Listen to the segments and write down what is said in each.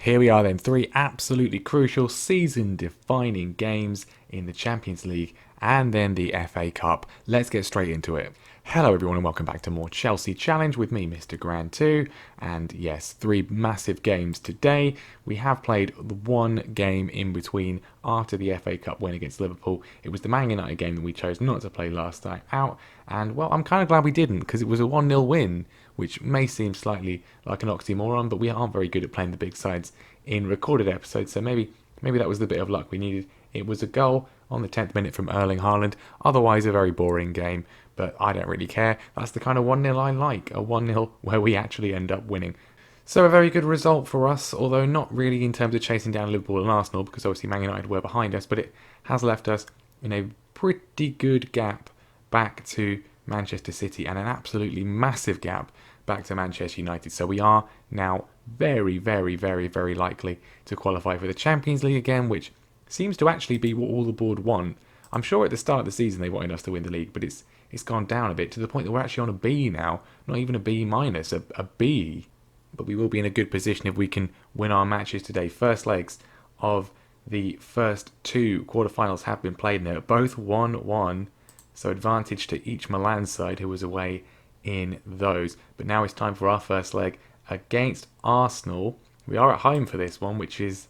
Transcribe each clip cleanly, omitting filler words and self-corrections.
Here we are then, three absolutely crucial season-defining games in the Champions League and then the FA Cup. Let's get straight into it. Hello everyone and welcome back to more Chelsea Challenge with me, Mr. Grand 2. And yes, three massive games today. We have played the one game in between after the FA Cup win against Liverpool. It was the Man United game that we chose not to play last time out. And well, I'm kind of glad we didn't because it was a 1-0 win, which may seem slightly like an oxymoron, but we aren't very good at playing the big sides in recorded episodes, so maybe that was the bit of luck we needed. It was a goal on the 10th minute from Erling Haaland, otherwise a very boring game, but I don't really care. That's the kind of 1-0 I like, a 1-0 where we actually end up winning. So a very good result for us, although not really in terms of chasing down Liverpool and Arsenal, because obviously Man United were behind us, but it has left us in a pretty good gap back to Manchester City and an absolutely massive gap back to Manchester United. So we are now very, very, very, very likely to qualify for the Champions League again, which seems to actually be what all the board want. I'm sure at the start of the season they wanted us to win the league, but it's gone down a bit to the point that we're actually on a B now, not even a B minus, a B. But we will be in a good position if we can win our matches today. First legs of the first two quarterfinals have been played now, both 1-1, so advantage to each Milan side who was away in those. But now it's time for our first leg against Arsenal. We are at home for this one, which is,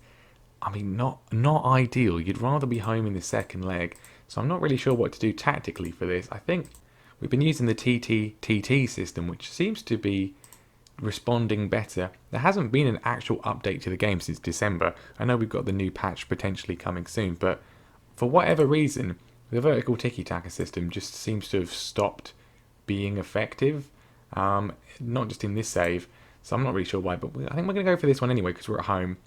I mean, not ideal. You'd rather be home in the second leg. So I'm not really sure what to do tactically for this. I think we've been using the TT system, which seems to be responding better. There hasn't been an actual update to the game since December. I know we've got the new patch potentially coming soon, but for whatever reason, the vertical tiki-taka system just seems to have stopped being effective. Not just in this save, so I'm not really sure why, but I think we're going to go for this one anyway because we're at home,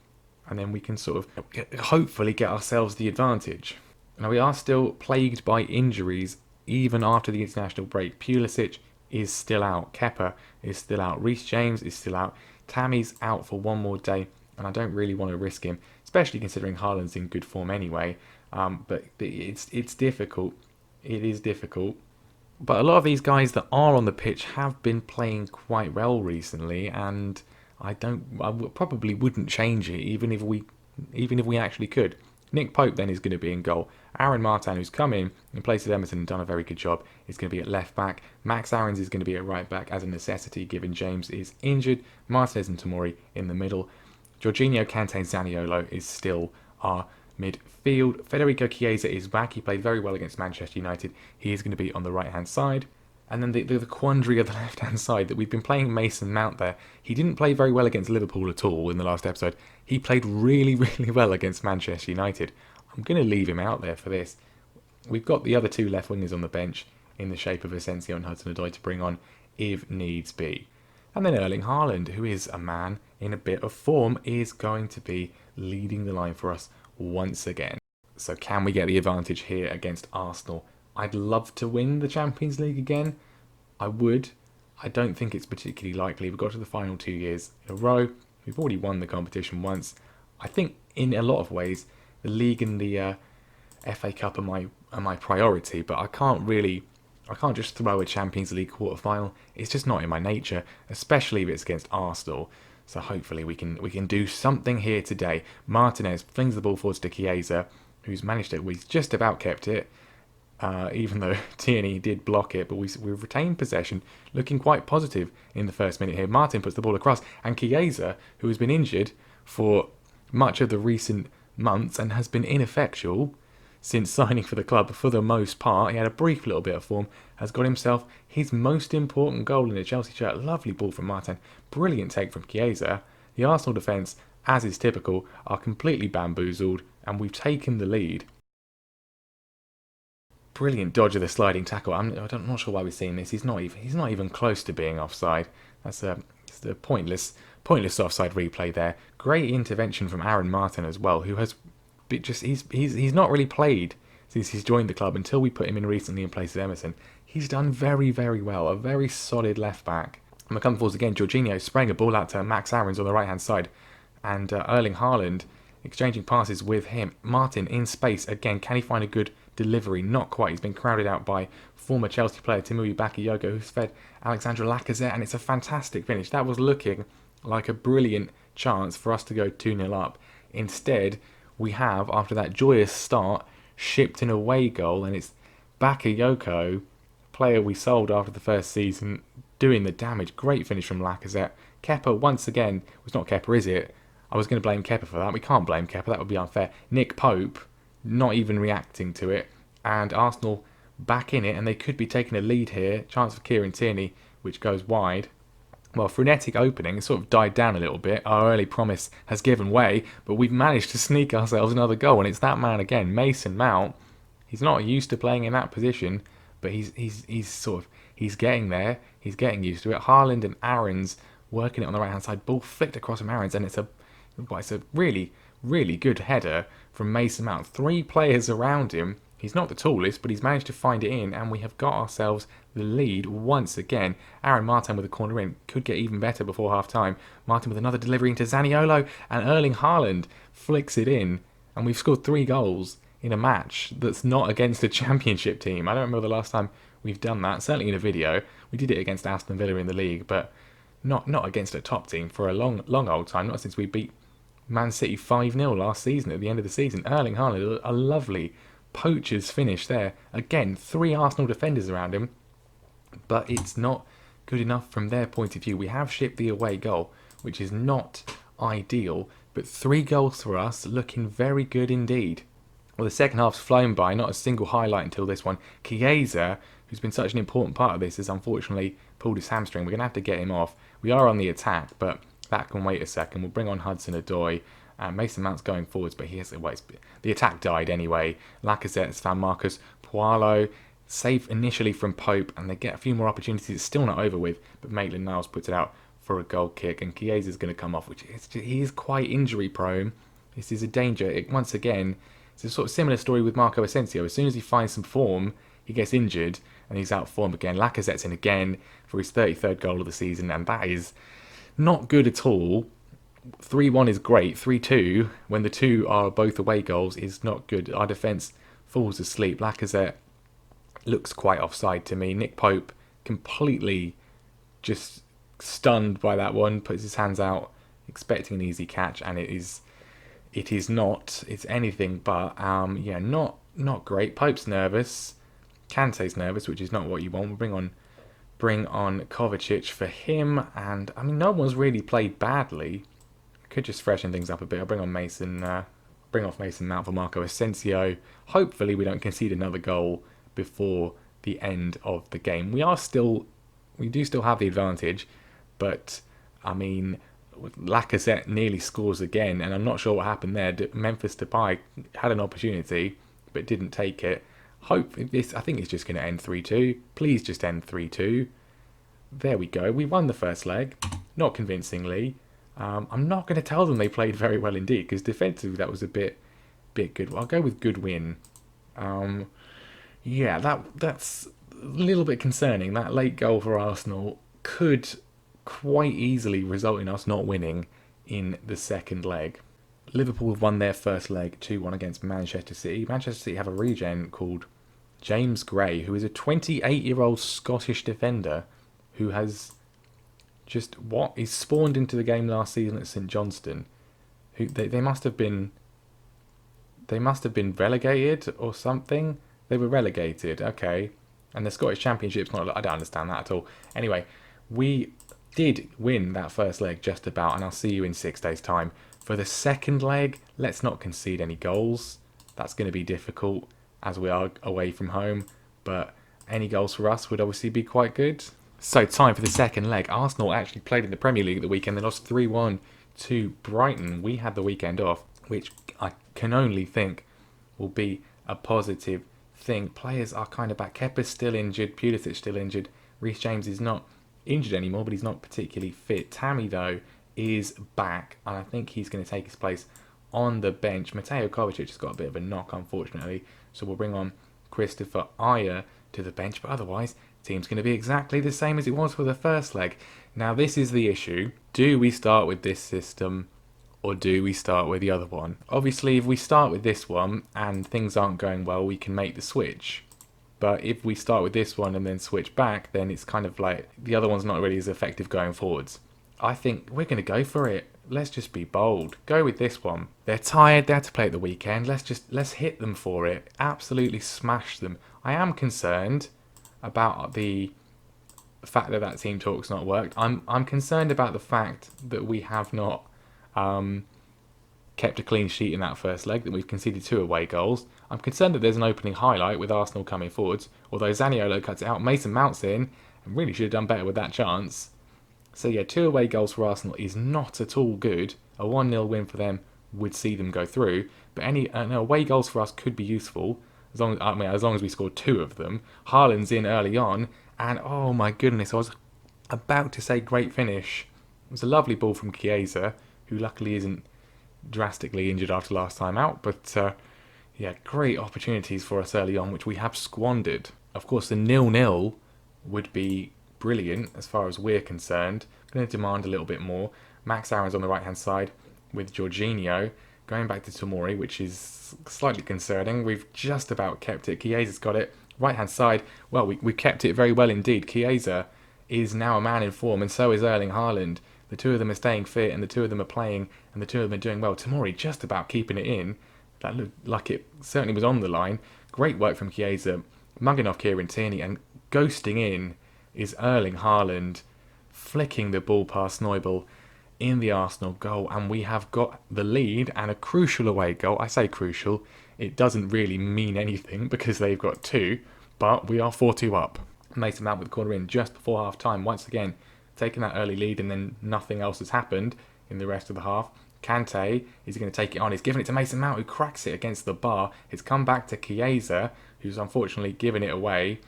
and then we can sort of hopefully get ourselves the advantage. Now we are still plagued by injuries even after the international break. Pulisic is still out, Kepa is still out, Reece James is still out, Tammy's out for one more day, and I don't really want to risk him, especially considering Haaland's in good form anyway. But it's difficult. It is difficult. But a lot of these guys that are on the pitch have been playing quite well recently, and I probably wouldn't change it even if we actually could. Nick Pope then is going to be in goal. Aaron Martin, who's come in place of Emerson and done a very good job, is going to be at left back. Max Aarons is going to be at right back as a necessity given James is injured. Martinez and Tomori in the middle. Jorginho, Kante and Zaniolo is still our midfield. Federico Chiesa is back. He played very well against Manchester United. He is going to be on the right-hand side. And then the quandary of the left-hand side, that we've been playing Mason Mount there. He didn't play very well against Liverpool at all in the last episode. He played really, really well against Manchester United. I'm going to leave him out there for this. We've got the other two left wingers on the bench in the shape of Asensio and Hudson-Odoi to bring on if needs be. And then Erling Haaland, who is a man in a bit of form, is going to be leading the line for us once again. So can we get the advantage here against Arsenal? I'd love to win the Champions League again. I would. I don't think it's particularly likely. We've got to the final 2 years in a row. We've already won the competition once. I think in a lot of ways, the league and the FA Cup are my priority, but I can't just throw a Champions League quarter-final. It's just not in my nature, especially if it's against Arsenal. So hopefully we can do something here today. Martinez flings the ball forwards to Chiesa, who's managed it. We've just about kept it, even though Tierney did block it. But we've retained possession, looking quite positive in the first minute here. Martin puts the ball across, and Chiesa, who has been injured for much of the recent months and has been ineffectual since signing for the club for the most part. He had a brief little bit of form, has got himself his most important goal in the Chelsea shirt. Lovely ball from Martin, brilliant take from Chiesa. The Arsenal defence, as is typical, are completely bamboozled, and we've taken the lead. Brilliant dodge of the sliding tackle. I'm not sure why we're seeing this. He's not even close to being offside. That's it's the pointless offside replay there. Great intervention from Aaron Martin as well, who has he's not really played since he's joined the club until we put him in recently in place of Emerson. He's done very, very well. A very solid left back. And we come forwards again. Jorginho spraying a ball out to Max Aarons on the right hand side, and Erling Haaland exchanging passes with him. Martin in space again. Can he find a good delivery? Not quite. He's been crowded out by former Chelsea player Timu Bakayoko, who's fed Alexandra Lacazette, and it's a fantastic finish. That was looking like a brilliant chance for us to go 2-0 up. Instead, we have, after that joyous start, shipped an away goal, and it's Bakayoko, player we sold after the first season, doing the damage. Great finish from Lacazette. Kepa, once again, well, it's not Kepa, is it? I was going to blame Kepa for that. We can't blame Kepa, that would be unfair. Nick Pope, not even reacting to it. And Arsenal back in it, and they could be taking a lead here. Chance for Kieran Tierney, which goes wide. Well, frenetic opening, it sort of died down a little bit. Our early promise has given way, but we've managed to sneak ourselves another goal, and it's that man again, Mason Mount. He's not used to playing in that position, but he's getting there. He's getting used to it. Haaland and Aarons working it on the right hand side. Ball flicked across from Aarons, and it's a really, really good header from Mason Mount. 3 players around him. He's not the tallest, but he's managed to find it in, and we have got ourselves the lead once again. Aaron Martin with a corner in. Could get even better before half-time. Martin with another delivery into Zaniolo, and Erling Haaland flicks it in, and we've scored 3 goals in a match that's not against a championship team. I don't remember the last time we've done that, certainly in a video. We did it against Aston Villa in the league, but not against a top team for a long old time, not since we beat Man City 5-0 last season at the end of the season. Erling Haaland, a lovely poacher's finish there. Again, 3 Arsenal defenders around him, but it's not good enough from their point of view. We have shipped the away goal, which is not ideal, but 3 goals for us, looking very good indeed. Well, the second half's flown by, not a single highlight until this one. Chiesa, who's been such an important part of this, has unfortunately pulled his hamstring. We're going to have to get him off. We are on the attack, but that can wait a second. We'll bring on Hudson-Odoi. Mason Mount's going forwards, but the attack died anyway. Lacazette's found Marcus Pualo. Safe initially from Pope, and they get a few more opportunities. It's still not over with, but Maitland-Niles puts it out for a goal kick, and Chiesa's going to come off, he is quite injury prone. This is a danger. Once again, it's a sort of similar story with Marco Asensio. As soon as he finds some form, he gets injured, and he's out of form again. Lacazette's in again for his 33rd goal of the season, and that is not good at all. 3-1 is great. 3-2, when the 2 are both away goals, is not good. Our defence falls asleep. Lacazette looks quite offside to me. Nick Pope completely just stunned by that one. Puts his hands out, expecting an easy catch, and it is not. It's anything but. Not great. Pope's nervous. Kante's nervous, which is not what you want. We'll bring on Kovacic for him, and I mean, no one's really played badly. Could just freshen things up a bit. I'll bring off Mason Mount for Marco Asensio. Hopefully we don't concede another goal before the end of the game. We do still have the advantage, but I mean, Lacazette nearly scores again, and I'm not sure what happened there. Memphis Depay had an opportunity, but didn't take it. I think it's just going to end 3-2. Please just end 3-2. There we go. We won the first leg, not convincingly. I'm not going to tell them they played very well indeed, because defensively that was a bit good. Well, I'll go with good win. That's a little bit concerning. That late goal for Arsenal could quite easily result in us not winning in the second leg. Liverpool have won their first leg 2-1 against Manchester City. Manchester City have a regen called James Gray, who is a 28-year-old Scottish defender who has he's spawned into the game last season at St Johnstone. They must have been relegated or something. They were relegated, okay. And the Scottish Championship's not. I don't understand that at all. Anyway, we did win that first leg just about, and I'll see you in 6 days' time. For the second leg, let's not concede any goals. That's going to be difficult as we are away from home, but any goals for us would obviously be quite good. So, time for the second leg. Arsenal actually played in the Premier League at the weekend. They lost 3-1 to Brighton. We had the weekend off, which I can only think will be a positive thing. Players are kind of back. Kepa's still injured. Pulisic still injured. Reece James is not injured anymore, but he's not particularly fit. Tammy, though, is back, and I think he's going to take his place on the bench. Mateo Kovacic has got a bit of a knock, unfortunately, so we'll bring on Christopher Ayer to the bench, but otherwise team's going to be exactly the same as it was for the first leg. Now this is the issue. Do we start with this system or do we start with the other one? Obviously if we start with this one and things aren't going well, we can make the switch. But if we start with this one and then switch back, then it's kind of like the other one's not really as effective going forwards. I think we're going to go for it. let's just be bold. Go with this one. They're tired. They had to play at the weekend. Let's hit them for it. Absolutely smash them. I am concerned about the fact that team talk's not worked. I'm concerned about the fact that we have not kept a clean sheet in that first leg, that we've conceded 2 away goals. I'm concerned that there's an opening highlight with Arsenal coming forwards, although Zaniolo cuts it out. Mason Mount's in, and really should have done better with that chance. So yeah, 2 away goals for Arsenal is not at all good. A 1-0 win for them would see them go through, but any away goals for us could be useful, as long as we score 2 of them. Haaland's in early on, and oh my goodness, I was about to say great finish. It was a lovely ball from Chiesa, who luckily isn't drastically injured after last time out, but yeah, great opportunities for us early on, which we have squandered. Of course, the 0-0 would be brilliant as far as we're concerned. I'm going to demand a little bit more. Max Aaron's on the right hand side with Jorginho going back to Tomori, which is slightly concerning. We've just about kept it. Chiesa's got it. Right hand side, well, we kept it very well indeed. Chiesa is now a man in form, and so is Erling Haaland. The 2 of them are staying fit, and the 2 of them are playing, and the 2 of them are doing well. Tomori just about keeping it in. That looked like it certainly was on the line. Great work from Chiesa, mugging off Kieran Tierney, and ghosting in is Erling Haaland, flicking the ball past Neubel in the Arsenal goal, and we have got the lead and a crucial away goal. I say crucial, it doesn't really mean anything because they've got 2, but we are 4-2 up. Mason Mount with the corner in just before half time, once again taking that early lead, and then nothing else has happened in the rest of the half. Kante is going to take it on. He's giving it to Mason Mount, who cracks it against the bar. It's come back to Chiesa, who's unfortunately given it away.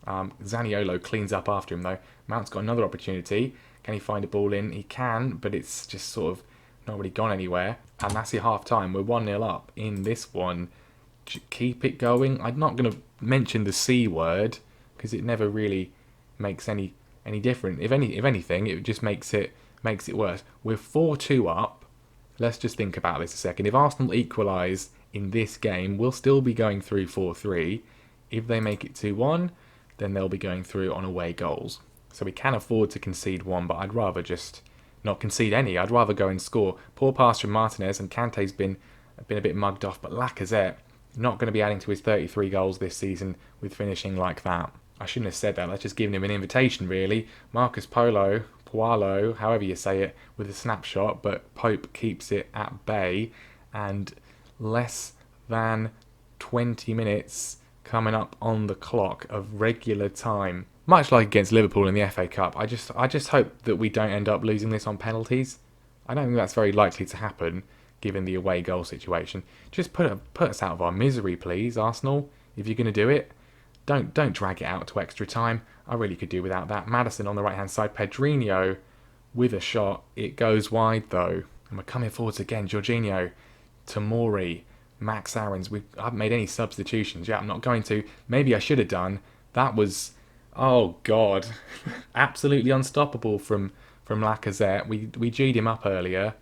Zaniolo cleans up after him though. Mount's got another opportunity. Can he find a ball in? He can, but it's just sort of not really gone anywhere. And that's your half time. We're 1-0 up in this one. Keep it going. I'm not going to mention the C word because it never really makes any different. If anything, it just makes it worse. We're 4-2 up. Let's just think about this a second. If Arsenal equalise in this game, we'll still be going through 4-3. If they make it 2-1, then they'll be going through on away goals. So we can afford to concede 1, but I'd rather just not concede any. I'd rather go and score. Poor pass from Martinez, and Kante's been a bit mugged off, but Lacazette not going to be adding to his 33 goals this season with finishing like that. I shouldn't have said that. That's just giving him an invitation, really. Marcus Paulo, however you say it, with a snapshot, but Pope keeps it at bay, and less than 20 minutes coming up on the clock of regular time. Much like against Liverpool in the FA Cup, I just hope that we don't end up losing this on penalties. I don't think that's very likely to happen, given the away goal situation. Just put us out of our misery, please, Arsenal. If you're going to do it, don't drag it out to extra time. I really could do without that. Maddison on the right hand side, Pedrinho with a shot. It goes wide though, and we're coming forwards again. Jorginho, Tomori, Max Aarons. I haven't made any substitutions yet. I'm not going to. Maybe I should have done. That was, oh god, absolutely unstoppable from Lacazette. We G'd him up earlier.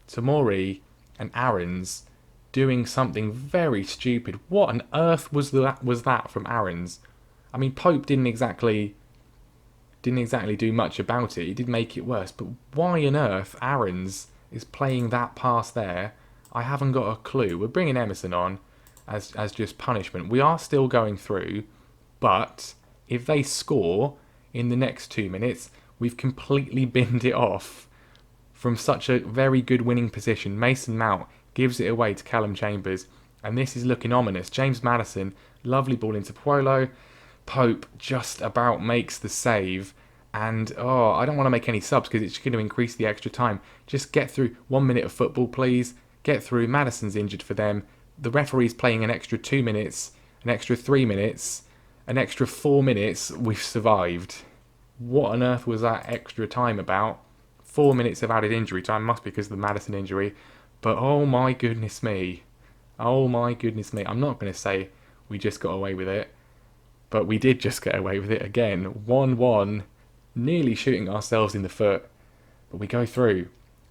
Tomori and Aarons doing something very stupid. What on earth was that from Aarons? I mean, Pope didn't exactly do much about it. He did make it worse, but why on earth Aarons is playing that pass there? I haven't got a clue. We're bringing Emerson on as just punishment. We are still going through, but if they score in the next 2 minutes, we've completely binned it off from such a very good winning position. Mason Mount gives it away to Callum Chambers, and this is looking ominous. James Maddison, lovely ball into Puolo. Pope just about makes the save, and I don't want to make any subs because it's going to increase the extra time. Just get through 1 minute of football, please. Get through. Maddison's injured for them. The referee's playing an extra 2 minutes, an extra 3 minutes, an extra 4 minutes. We've survived. What on earth was that extra time about? 4 minutes of added injury time, must be because of the Maddison injury. But oh my goodness me. I'm not going to say we just got away with it, but we did just get away with it again. 1-1, nearly shooting ourselves in the foot, but we go through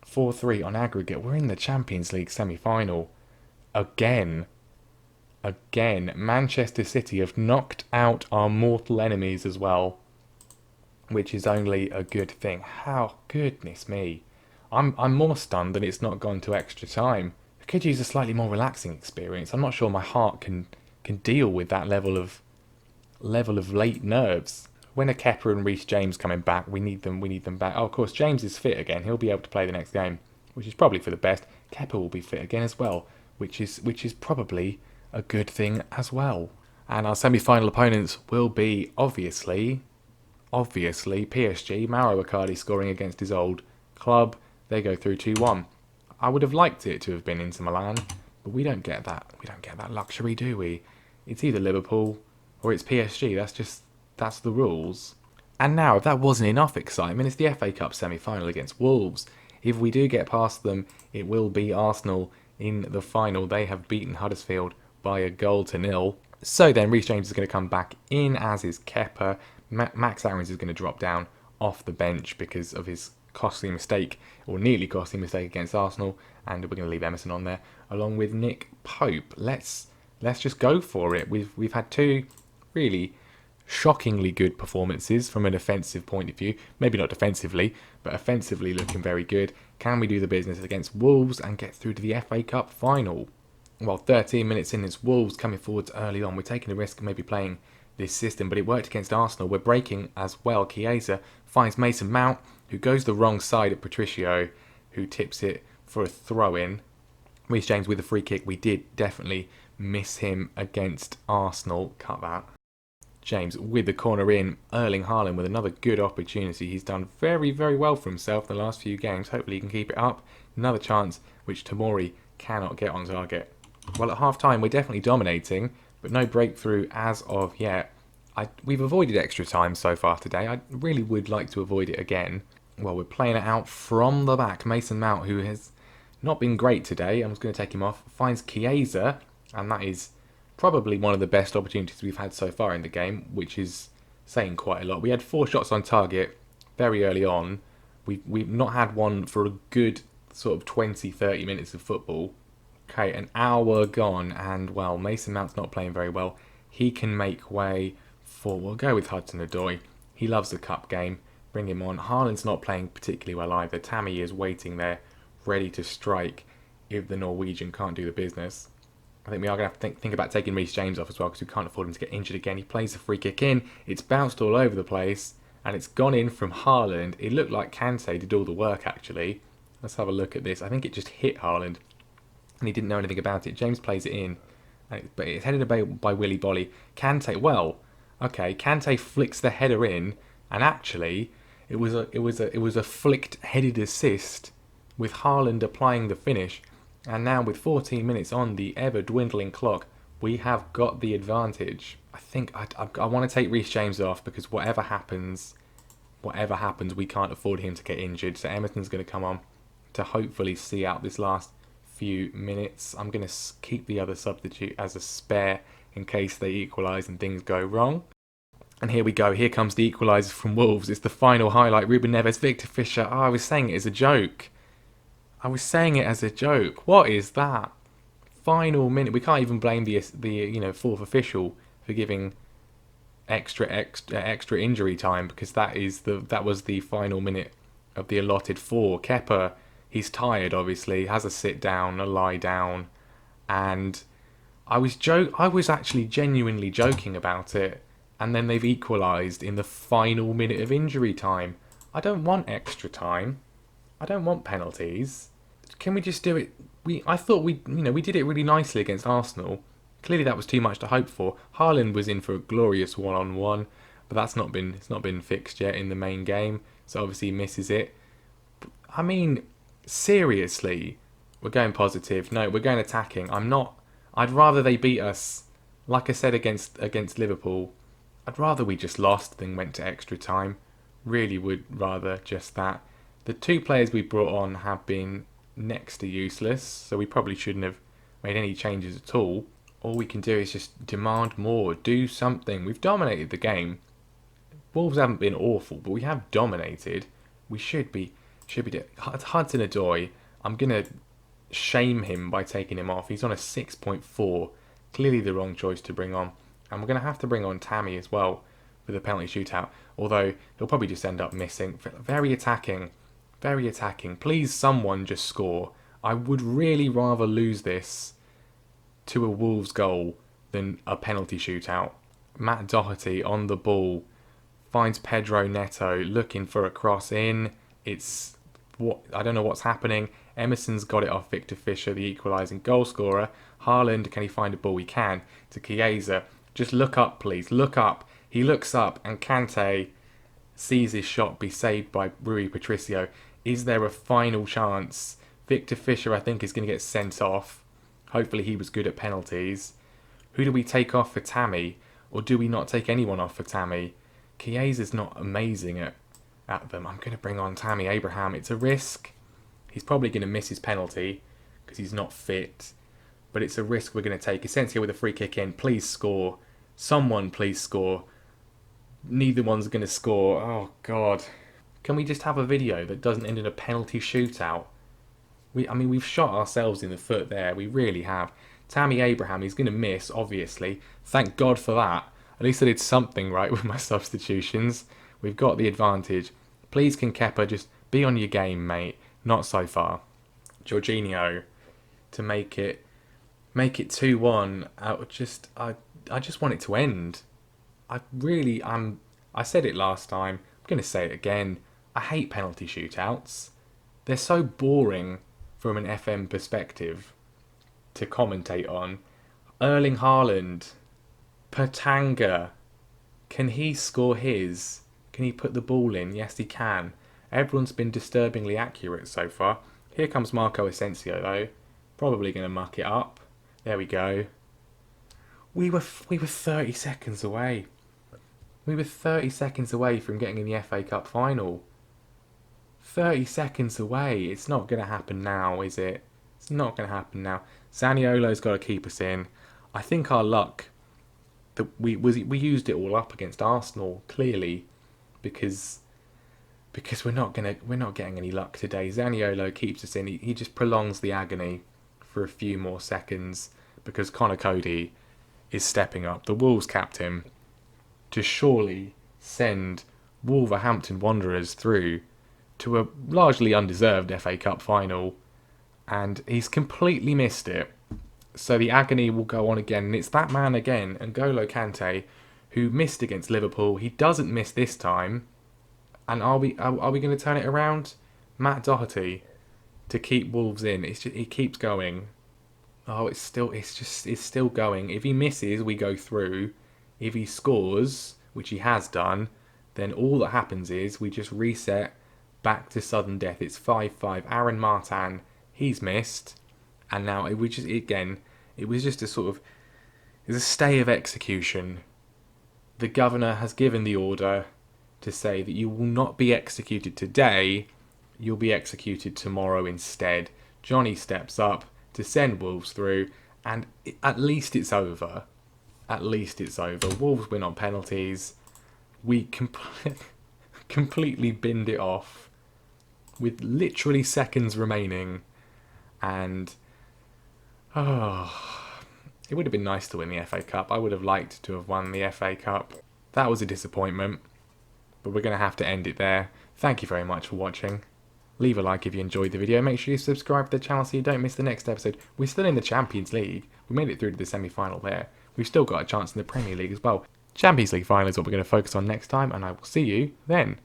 4-3 on aggregate. We're in the Champions League semi-final again. Manchester City have knocked out our mortal enemies as well, which is only a good thing. How, goodness me. I'm more stunned that it's not gone to extra time. I could use a slightly more relaxing experience. I'm not sure my heart can deal with that level of late nerves. When a Kepa and Reece James coming back, we need them. We need them back. Oh, of course, James is fit again. He'll be able to play the next game, which is probably for the best. Kepa will be fit again as well, which is probably a good thing as well. And our semi-final opponents will be obviously PSG. Mauro Icardi scoring against his old club. They go through 2-1. I would have liked it to have been Inter Milan, but we don't get that. We don't get that luxury, do we? It's either Liverpool or it's PSG. That's the rules. And now, if that wasn't enough excitement, it's the FA Cup semi-final against Wolves. If we do get past them, it will be Arsenal in the final. They have beaten Huddersfield by 1-0. So then, Reece James is going to come back in, as is Kepa. Max Aarons is going to drop down off the bench because of his costly mistake, or nearly costly mistake against Arsenal, and we're going to leave Emerson on there along with Nick Pope. Let's just go for it. We've had two really shockingly good performances from an offensive point of view. Maybe not defensively, but offensively looking very good. Can we do the business against Wolves and get through to the FA Cup final? Well, 13 minutes in, it's Wolves coming forwards early on. We're taking a risk of maybe playing this system, but it worked against Arsenal. We're breaking as well. Chiesa finds Mason Mount, who goes the wrong side at Patricio, who tips it for a throw-in. Reece James with a free kick. We did definitely miss him against Arsenal. Cut that. James with the corner in. Erling Haaland with another good opportunity. He's done very, very well for himself in the last few games. Hopefully he can keep it up. Another chance which Tomori cannot get on target. Well, at half-time we're definitely dominating, but no breakthrough as of yet. We've avoided extra time so far today. I really would like to avoid it again. Well, we're playing it out from the back. Mason Mount, who has not been great today, I'm just going to take him off, finds Chiesa, and that is probably one of the best opportunities we've had so far in the game, which is saying quite a lot. We had 4 shots on target very early on. We've not had one for a good sort of 20-30 minutes of football. Okay, an hour gone, and well, Mason Mount's not playing very well. He can make way for, we'll go with Hudson-Odoi. He loves the cup game. Bring him on. Haaland's not playing particularly well either. Tammy is waiting there, ready to strike if the Norwegian can't do the business. I think we are going to have to think about taking Reece James off as well, because we can't afford him to get injured again. He plays the free kick in. It's bounced all over the place, and it's gone in from Haaland. It looked like Kante did all the work, actually. Let's have a look at this. I think it just hit Haaland, and he didn't know anything about it. James plays it in, but it's headed away by Willy Bolly. Kante, well, okay, Kante flicks the header in, and actually, it was a flicked headed assist with Haaland applying the finish. And now with 14 minutes on the ever-dwindling clock, we have got the advantage. I think I want to take Reece James off, because whatever happens, we can't afford him to get injured. So Emerson's going to come on to hopefully see out this last few minutes. I'm going to keep the other substitute as a spare in case they equalise and things go wrong. And here we go. Here comes the equaliser from Wolves. It's the final highlight. Ruben Neves, Victor Fisher. Oh, I was saying it as a joke. What is that? Final minute. We can't even blame the fourth official for giving extra injury time, because that was the final minute of the allotted 4. Kepa, he's tired obviously, has a sit down, a lie down, and I was actually genuinely joking about it, and then they've equalised in the final minute of injury time. I don't want extra time. I don't want penalties. Can we just do it? I thought we did it really nicely against Arsenal. Clearly that was too much to hope for. Haaland was in for a glorious one-on-one, but it's not been fixed yet in the main game, so obviously he misses it. I mean, seriously, we're going positive. No, we're going attacking. I'd rather they beat us, like I said against Liverpool. I'd rather we just lost than went to extra time. Really would rather just that. The 2 players we brought on have been next to useless, so we probably shouldn't have made any changes at all. All we can do is just demand more, do something. We've dominated the game. Wolves haven't been awful, but we have dominated. We should be Hudson-Odoi. I'm gonna shame him by taking him off. He's on a 6.4. Clearly the wrong choice to bring on. And we're going to have to bring on Tammy as well for the penalty shootout. Although he'll probably just end up missing. Very attacking. Very attacking. Please, someone just score. I would really rather lose this to a Wolves goal than a penalty shootout. Matt Doherty on the ball finds Pedro Neto looking for a cross in. I don't know what's happening. Emerson's got it off Victor Fisher, the equalising goal scorer. Haaland, can he find a ball? He can. To Chiesa. Just look up, please. Look up. He looks up and Kante sees his shot be saved by Rui Patricio. Is there a final chance? Victor Fisher, I think, is going to get sent off. Hopefully he was good at penalties. Who do we take off for Tammy? Or do we not take anyone off for Tammy? Chiesa's not amazing at them. I'm going to bring on Tammy Abraham. It's a risk. He's probably going to miss his penalty because he's not fit. But it's a risk we're going to take. Asensio with a free kick in. Please score. Someone please score. Neither one's going to score. Oh, God. Can we just have a video that doesn't end in a penalty shootout? We've shot ourselves in the foot there. We really have. Tammy Abraham, he's going to miss, obviously. Thank God for that. At least I did something right with my substitutions. We've got the advantage. Please, can Kepa just be on your game, mate. Not so far. Jorginho to make it 2-1. I just want it to end. I said it last time. I'm going to say it again. I hate penalty shootouts. They're so boring from an FM perspective to commentate on. Erling Haaland, Patanga, can he score his? Can he put the ball in? Yes, he can. Everyone's been disturbingly accurate so far. Here comes Marco Asensio, though. Probably going to muck it up. There we go. We were 30 seconds away. We were 30 seconds away from getting in the FA Cup final. 30 seconds away. It's not going to happen now, is it? It's not going to happen now. Zaniolo's got to keep us in. I think our luck, that we used it all up against Arsenal, clearly, because we're not getting any luck today. Zaniolo keeps us in. He just prolongs the agony for a few more seconds because Connor Cody is stepping up, the Wolves captain, to surely send Wolverhampton Wanderers through to a largely undeserved FA Cup final, and he's completely missed it. So the agony will go on again, and it's that man again, N'Golo Kante, who missed against Liverpool. He doesn't miss this time, and are we going to turn it around? Matt Doherty to keep Wolves in. He keeps going. Oh, it's still going. If he misses, we go through. If he scores, which he has done, then all that happens is we just reset back to sudden death. It's 5-5. Aaron Martin, he's missed, and now it was just a sort of, it's a stay of execution. The governor has given the order to say that you will not be executed today, you'll be executed tomorrow instead. Johnny steps up to send Wolves through, and at least it's over. At least it's over. Wolves win on penalties. We completely binned it off with literally seconds remaining, and it would have been nice to win the FA Cup. I would have liked to have won the FA Cup. That was a disappointment, but we're going to have to end it there. Thank you very much for watching. Leave a like if you enjoyed the video. Make sure you subscribe to the channel so you don't miss the next episode. We're still in the Champions League. We made it through to the semi-final there. We've still got a chance in the Premier League as well. Champions League final is what we're going to focus on next time, and I will see you then.